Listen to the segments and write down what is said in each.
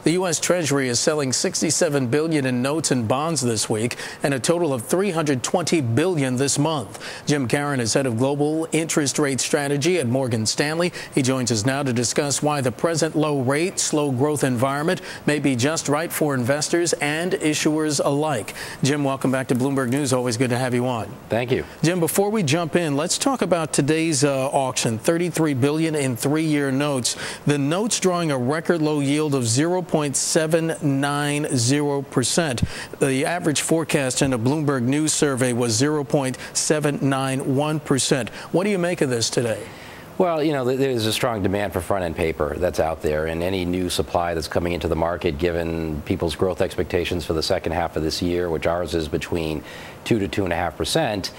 The U.S. Treasury is selling $67 billion in notes and bonds this week and a total of $320 billion this month. Jim Caron is head of global interest rate strategy at Morgan Stanley. He joins us now to discuss why the present low rate, slow growth environment may be just right for investors and issuers alike. Jim, welcome back to Bloomberg News. Always good to have you on. Thank you. Jim, before we jump in, let's talk about today's auction, $33 billion in 3-year notes. The notes drawing a record low yield of 0.790%. The average forecast in a Bloomberg News survey was 0.791%. What do you make of this today? Well, you know, there's a strong demand for front-end paper that's out there, and any new supply that's coming into the market, given people's growth expectations for the second half of this year, which ours is between 2 to 2.5%,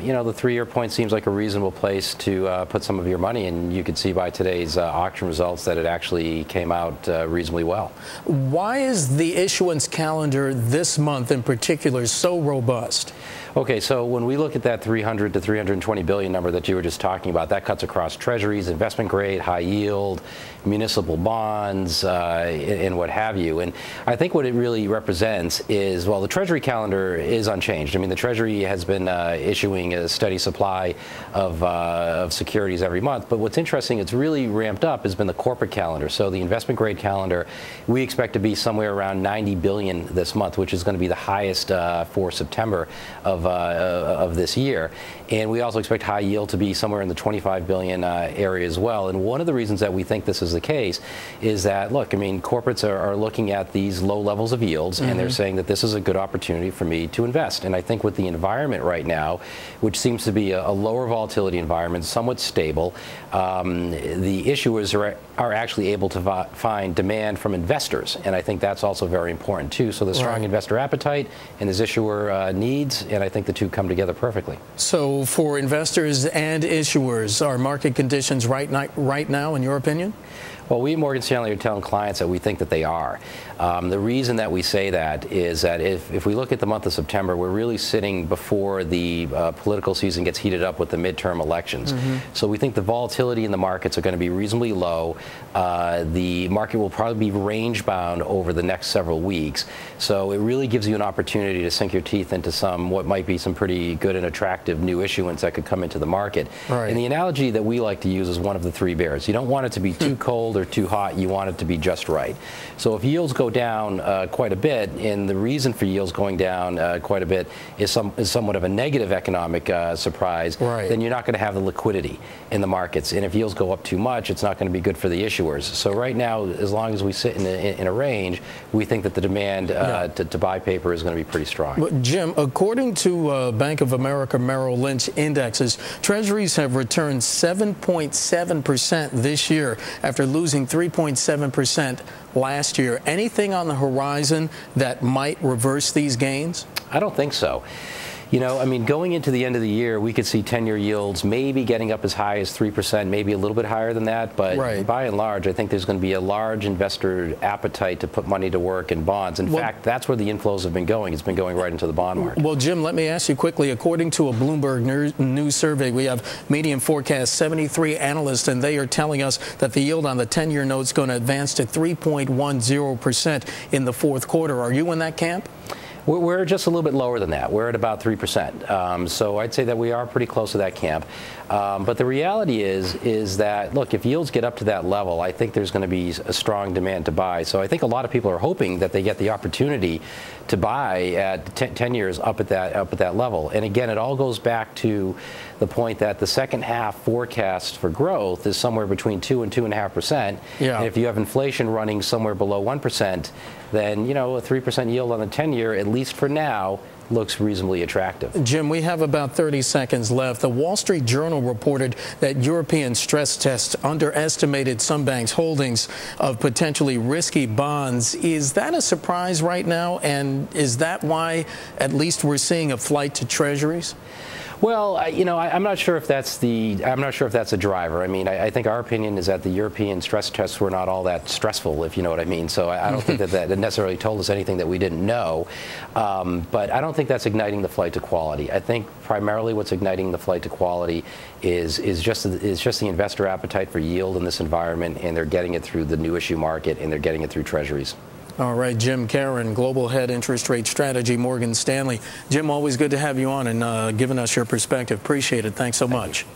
you know, the 3-year point seems like a reasonable place to put some of your money, and you could see by today's auction results that it actually came out reasonably well. Why is the issuance calendar this month in particular so robust? Okay, so when we look at that 300 to 320 billion number that you were just talking about, that cuts across treasuries, investment grade, high yield, municipal bonds, and what have you. And I think what it really represents is, well, the Treasury calendar is unchanged. I mean, the Treasury has been issuing a steady supply of securities every month. But what's interesting, it's really ramped up, has been the corporate calendar. So the investment grade calendar, we expect to be somewhere around 90 billion this month, which is going to be the highest for September of this year. And we also expect high yield to be somewhere in the 25 billion area as well. And one of the reasons that we think this is the case is that, look, I mean, corporates are looking at these low levels of yields, and they're saying that this is a good opportunity for me to invest. And I think with the environment right now, which seems to be a lower volatility environment, somewhat stable, the issuers are actually able to find demand from investors. And I think that's also very important, too. So there's strong investor appetite and there's issuer needs, and I think the two come together perfectly. So for investors and issuers, are market conditions right now, in your opinion? Well, we at Morgan Stanley are telling clients that we think that they are. The reason that we say that is that if we look at the month of September, we're really sitting before the political season gets heated up with the midterm elections. So we think the volatility in the markets are going to be reasonably low. The market will probably be range bound over the next several weeks. So it really gives you an opportunity to sink your teeth into what might be some pretty good and attractive new issuance that could come into the market. And the analogy that we like to use is one of the three bears. You don't want it to be too cold or too hot. You want it to be just right. So if yields go down quite a bit, and the reason for yields going down quite a bit is somewhat of a negative economic surprise, then you're not going to have the liquidity in the markets. And if yields go up too much, it's not going to be good for the issuers. So right now, as long as we sit in a range, we think that the demand to buy paper is going to be pretty strong. But Jim, according to Bank of America Merrill Lynch indexes, treasuries have returned 7.7% this year after losing 3.7% last year. Anything on the horizon that might reverse these gains? I don't think so. You know, I mean, going into the end of the year, we could see 10-year yields maybe getting up as high as 3%, maybe a little bit higher than that. But by and large, I think there's going to be a large investor appetite to put money to work in bonds. In fact, that's where the inflows have been going. It's been going right into the bond market. Well, Jim, let me ask you quickly. According to a Bloomberg News survey, we have median forecast 73 analysts, and they are telling us that the yield on the 10-year note is going to advance to 3.10% in the fourth quarter. Are you in that camp? We're just a little bit lower than that. We're at about 3%. So I'd say that we are pretty close to that camp. But the reality is that, look, if yields get up to that level, I think there's going to be a strong demand to buy. So I think a lot of people are hoping that they get the opportunity to buy at 10 years up at that level. And again, it all goes back to the point that the second half forecast for growth is somewhere between 2 and 2.5%. And if you have inflation running somewhere below 1%, then, you know, a 3% yield on the 10-year, at least for now, looks reasonably attractive. Jim, we have about 30 seconds left. The Wall Street Journal reported that European stress tests underestimated some banks' holdings of potentially risky bonds. Is that a surprise right now? And is that why at least we're seeing a flight to treasuries? Well, I'm not sure if that's a driver. I mean, I think our opinion is that the European stress tests were not all that stressful, if you know what I mean. So I don't think that necessarily told us anything that we didn't know. But I don't think that's igniting the flight to quality. I think primarily what's igniting the flight to quality is just the investor appetite for yield in this environment, and they're getting it through the new issue market, and they're getting it through treasuries. All right, Jim Caron, Global Head Interest Rate Strategy, Morgan Stanley. Jim, always good to have you on and giving us your perspective. Appreciate it. Thanks so much.